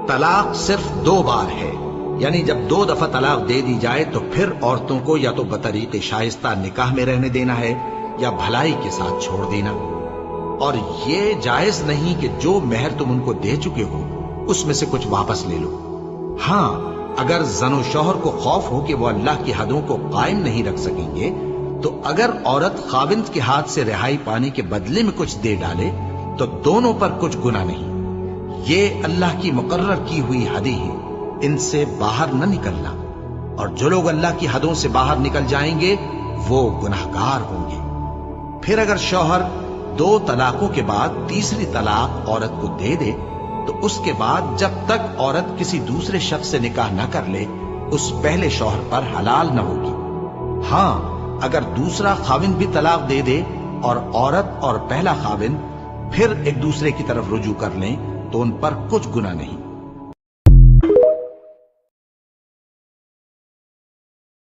طلاق صرف 2 بار ہے، یعنی جب 2 دفعہ طلاق دے دی جائے تو پھر عورتوں کو یا تو بطریق شائستہ نکاح میں رہنے دینا ہے یا بھلائی کے ساتھ چھوڑ دینا، اور یہ جائز نہیں کہ جو مہر تم ان کو دے چکے ہو اس میں سے کچھ واپس لے لو۔ ہاں، اگر زن و شوہر کو خوف ہو کہ وہ اللہ کی حدوں کو قائم نہیں رکھ سکیں گے تو اگر عورت خاوند کے ہاتھ سے رہائی پانے کے بدلے میں کچھ دے ڈالے تو دونوں پر کچھ گناہ نہیں۔ یہ اللہ کی مقرر کی ہوئی حدیں ہیں، ان سے باہر نہ نکلنا، اور جو لوگ اللہ کی حدوں سے باہر نکل جائیں گے وہ گناہگار ہوں گے۔ پھر اگر شوہر 2 طلاقوں کے بعد تیسری طلاق عورت کو دے دے تو اس کے بعد جب تک عورت کسی دوسرے شخص سے نکاح نہ کر لے اس پہلے شوہر پر حلال نہ ہوگی۔ ہاں، اگر دوسرا خاوند بھی طلاق دے دے اور عورت اور پہلا خاوند پھر ایک دوسرے کی طرف رجوع کر لیں تو ان پر کچھ گناہ نہیں۔